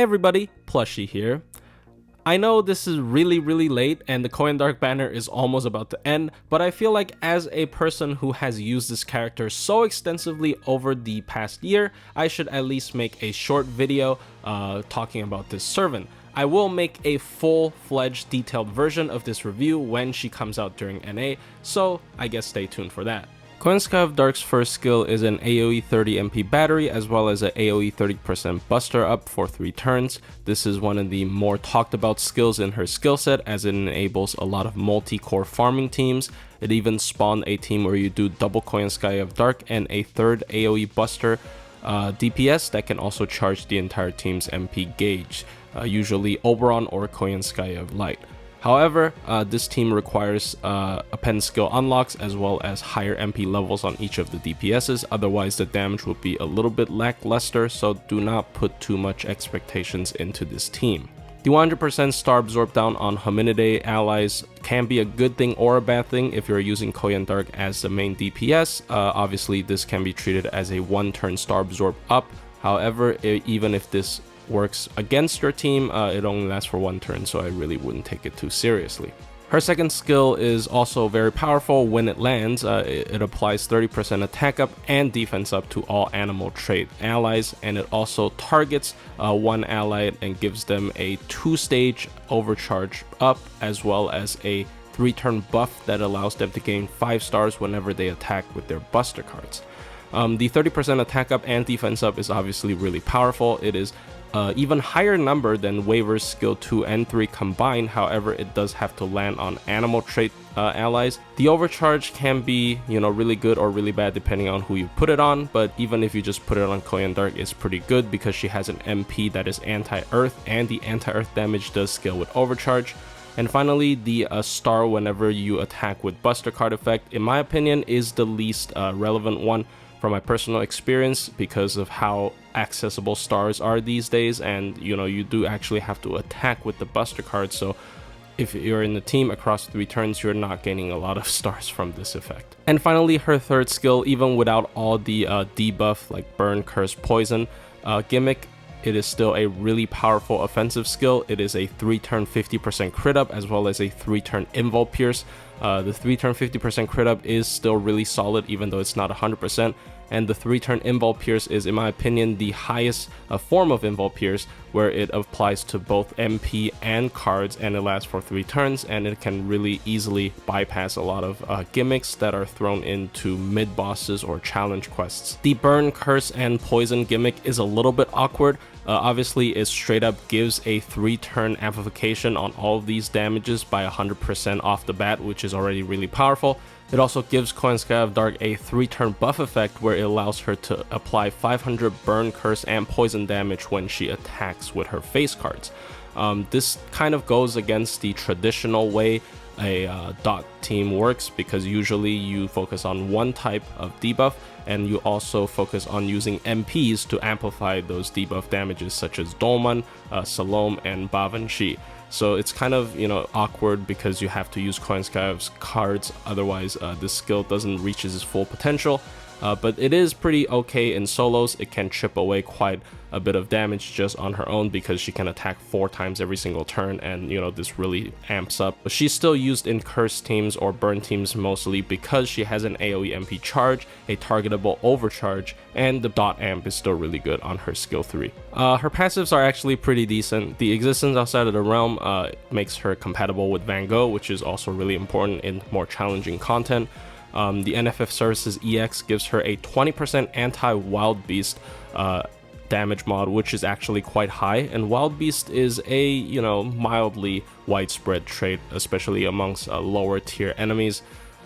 Hey everybody, Plushie here. I know this is really late and the Koyanskaya banner is almost about to end, but I feel like as a person who has used this character so extensively over the past year, I should at least make a short video talking about this servant. I will make a full-fledged detailed version of this review when she comes out during NA, so I guess stay tuned for that. Koyanskaya of Dark's first skill is an AoE 30 MP battery as well as an AoE 30% buster up for 3 turns. This is one of the more talked about skills in her skill set as it enables a lot of multi-core farming teams. It even spawned a team where you do double Koyanskaya of Dark and a third AoE buster DPS that can also charge the entire team's MP gauge, usually Oberon or Koyanskaya of Light. However, this team requires append skill unlocks as well as higher MP levels on each of the DPSs, otherwise the damage will be a little bit lackluster, so do not put too much expectations into this team. The 100% star absorb down on Hominidae allies can be a good thing or a bad thing if you're using Koyan Dark as the main DPS. Obviously, this can be treated as a 1-turn star absorb up. However, even if this works against your team, it only lasts for 1 turn, so I really wouldn't take it too seriously. Her second skill is also very powerful. When it lands, it applies 30% attack up and defense up to all animal trait allies, and it also targets one ally and gives them a 2-stage overcharge up as well as a 3-turn buff that allows them to gain 5 stars whenever they attack with their buster cards. The 30% attack up and defense up is obviously really powerful. It is even higher number than Waver's skill 2 and 3 combined, however it does have to land on animal trait allies. The overcharge can be, really good or really bad depending on who you put it on, but even if you just put it on Koyan Dark, it's pretty good because she has an MP that is anti-earth and the anti-earth damage does scale with overcharge. And finally, the star whenever you attack with buster card effect, in my opinion, is the least relevant one from my personal experience because of how accessible stars are these days, and you do actually have to attack with the buster card, so if you're in the team across 3 turns, you're not gaining a lot of stars from this effect. And finally, her third skill, even without all the debuff like burn, curse, poison gimmick, it is still a really powerful offensive skill. It is a 3-turn 50% crit up as well as a 3-turn invul pierce. The 3-turn 50% crit up is still really solid even though it's not 100%, and the 3-turn invul pierce is, in my opinion, the highest form of invul pierce, where it applies to both MP and cards and it lasts for 3 turns, and it can really easily bypass a lot of gimmicks that are thrown into mid bosses or challenge quests. The burn, curse, and poison gimmick is a little bit awkward. Obviously, it straight up gives a 3-turn amplification on all of these damages by 100% off the bat, which is already really powerful. It also gives Koyanskaya of Dark a 3-turn buff effect where it allows her to apply 500 burn, curse, and poison damage when she attacks with her face cards. This kind of goes against the traditional way a dot team works, because usually you focus on one type of debuff and you also focus on using MPs to amplify those debuff damages such as Dolman, Salome, and Bavanshi. So it's kind of awkward because you have to use Koyanskaya's cards, otherwise this skill doesn't reach its full potential. But it is pretty okay in solos. It can chip away quite a bit of damage just on her own because she can attack 4 times every single turn, and this really amps up. But she's still used in curse teams or burn teams mostly because she has an AoE MP charge, a targetable overcharge, and the dot amp is still really good on her skill 3. Her passives are actually pretty decent. The existence outside of the realm makes her compatible with Van Gogh, which is also really important in more challenging content. The NFF Services EX gives her a 20% anti-Wild Beast damage mod, which is actually quite high, and Wild Beast is a mildly widespread trait, especially amongst lower tier enemies.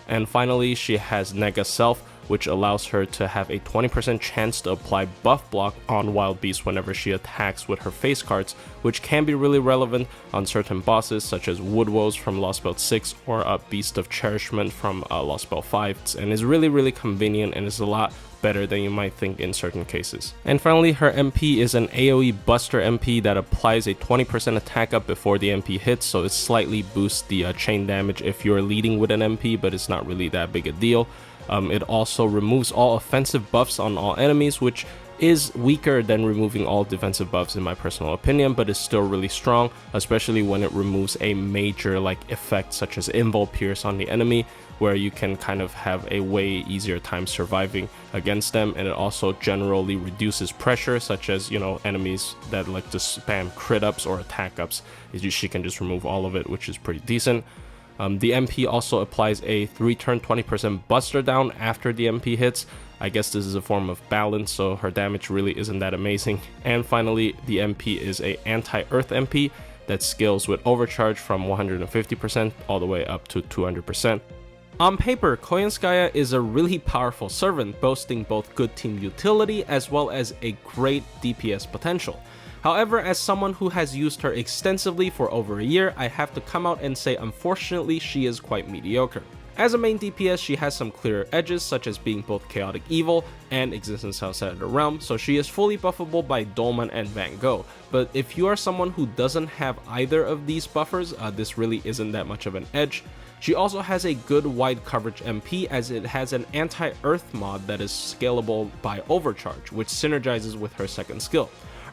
And finally, she has Nega Self, which allows her to have a 20% chance to apply buff block on Wild Beast whenever she attacks with her face cards, which can be really relevant on certain bosses such as Woodwoes from Lost Belt 6 or Beast of Cherishment from Lost Belt 5, and is really convenient and is a lot better than you might think in certain cases. And finally, her MP is an AoE Buster MP that applies a 20% attack up before the MP hits, so it slightly boosts the chain damage if you're leading with an MP, but it's not really that big a deal. It also removes all offensive buffs on all enemies, which is weaker than removing all defensive buffs in my personal opinion, but is still really strong, especially when it removes a major like effect such as Invul Pierce on the enemy, where you can kind of have a way easier time surviving against them. And it also generally reduces pressure, such as, you know, enemies that like to spam crit ups or attack ups, she can just remove all of it, which is pretty decent. The MP also applies a 3-turn 20% buster down after the MP hits. I guess this is a form of balance, so her damage really isn't that amazing. And finally, the MP is a anti-earth MP that scales with overcharge from 150% all the way up to 200%. On paper, Koyanskaya is a really powerful servant, boasting both good team utility as well as a great DPS potential. However, as someone who has used her extensively for over a year, I have to come out and say unfortunately she is quite mediocre. As a main DPS, she has some clearer edges, such as being both chaotic evil and existence outside of the realm, so she is fully buffable by Dolman and Van Gogh. But if you are someone who doesn't have either of these buffers, this really isn't that much of an edge. She also has a good wide coverage MP, as it has an anti-earth mod that is scalable by overcharge, which synergizes with her second skill.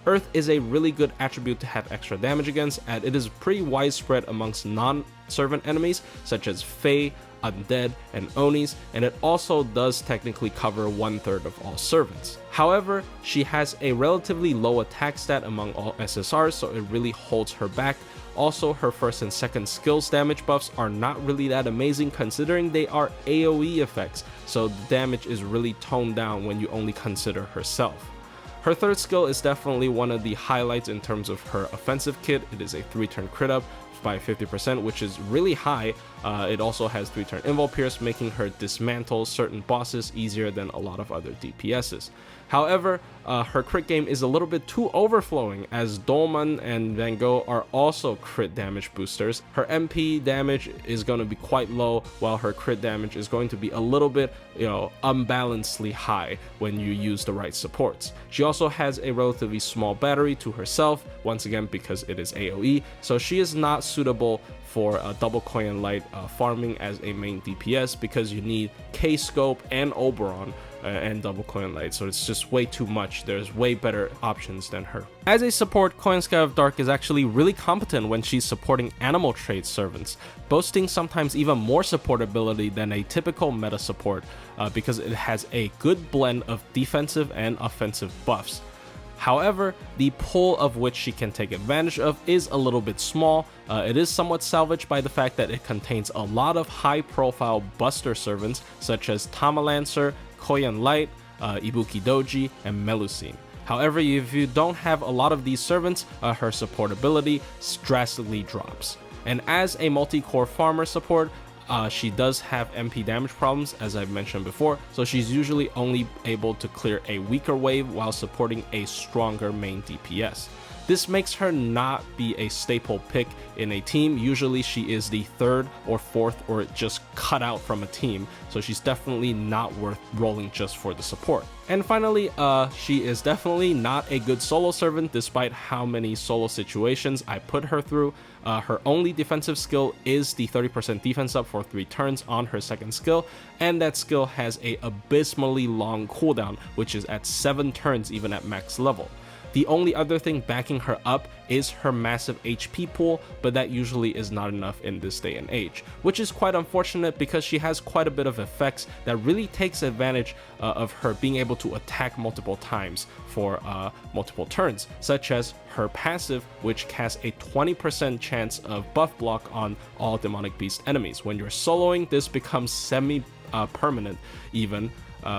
Earth is a really good attribute to have extra damage against, and it is pretty widespread amongst non-servant enemies such as Fae, Undead, and Onis, and it also does technically cover 1/3 of all servants. However, she has a relatively low attack stat among all SSRs, so it really holds her back. Also, her first and second skills damage buffs are not really that amazing considering they are AoE effects, so the damage is really toned down when you only consider herself. Her third skill is definitely one of the highlights in terms of her offensive kit. It is a 3-turn crit up by 50%, which is really high. It also has 3-turn Invul Pierce, making her dismantle certain bosses easier than a lot of other DPSs. However, her crit game is a little bit too overflowing, as Dolman and Van Gogh are also crit damage boosters. Her MP damage is going to be quite low, while her crit damage is going to be a little bit, unbalancedly high when you use the right supports. She also has a relatively small battery to herself, once again because it is AoE, so she is not suitable for double Koyan Light farming as a main DPS, because you need K-Scope and Oberon and double Koyan Light, so it's just way too much. There's way better options than her. As a support, Koyanskaya of Dark is actually really competent when she's supporting animal trade servants, boasting sometimes even more support ability than a typical meta support, because it has a good blend of defensive and offensive buffs. However, the pool of which she can take advantage of is a little bit small. It is somewhat salvaged by the fact that it contains a lot of high-profile buster servants such as Tamalancer, Koyan Light, Ibuki Doji, and Melusine. However, if you don't have a lot of these servants, her support ability drastically drops. And as a multi-core farmer support, she does have MP damage problems, as I've mentioned before, so she's usually only able to clear a weaker wave while supporting a stronger main DPS. This makes her not be a staple pick in a team. Usually she is the third or fourth, or just cut out from a team, so she's definitely not worth rolling just for the support. And finally, she is definitely not a good solo servant despite how many solo situations I put her through. Her only defensive skill is the 30% defense up for 3 turns on her second skill, and that skill has a abysmally long cooldown, which is at 7 turns even at max level. The only other thing backing her up is her massive HP pool, but that usually is not enough in this day and age, which is quite unfortunate because she has quite a bit of effects that really takes advantage of her being able to attack multiple times for multiple turns, such as her passive, which casts a 20% chance of buff block on all demonic beast enemies. When you're soloing, this becomes semi-permanent even,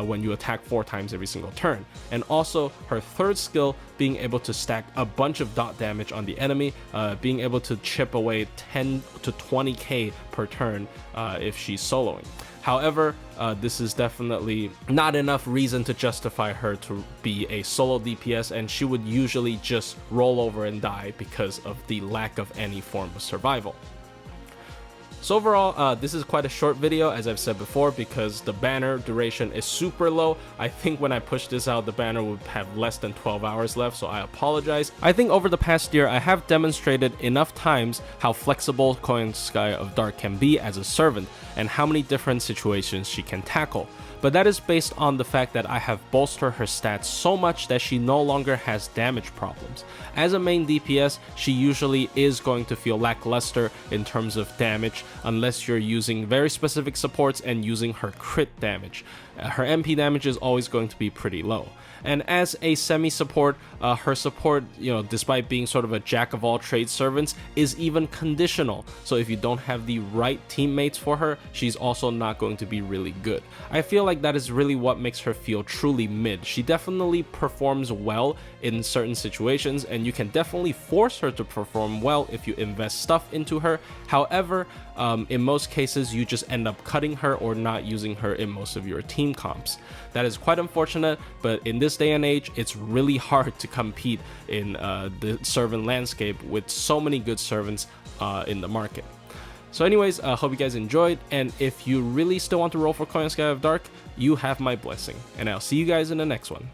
when you attack 4 times every single turn. And also her third skill, being able to stack a bunch of dot damage on the enemy, being able to chip away 10 to 20k per turn if she's soloing. However, this is definitely not enough reason to justify her to be a solo DPS, and she would usually just roll over and die because of the lack of any form of survival. So overall, this is quite a short video, as I've said before, because the banner duration is super low. I think when I push this out, the banner would have less than 12 hours left, so I apologize. I think over the past year, I have demonstrated enough times how flexible Koyanskaya of Dark can be as a servant, and how many different situations she can tackle. but that is based on the fact that I have bolstered her stats so much that she no longer has damage problems. As a main DPS, she usually is going to feel lackluster in terms of damage unless you're using very specific supports and using her crit damage. Her MP damage is always going to be pretty low. And as a semi-support, her support, despite being sort of a jack of all trades servants, is even conditional. So if you don't have the right teammates for her, she's also not going to be really good. I feel like that is really what makes her feel truly mid. She definitely performs well in certain situations, and you can definitely force her to perform well if you invest stuff into her. However, in most cases, you just end up cutting her or not using her in most of your team comps. That is quite unfortunate, but in this day and age, it's really hard to compete in the servant landscape with so many good servants in the market. So anyways, I hope you guys enjoyed, and if you really still want to roll for Koyanskaya of Dark, you have my blessing, and I'll see you guys in the next one.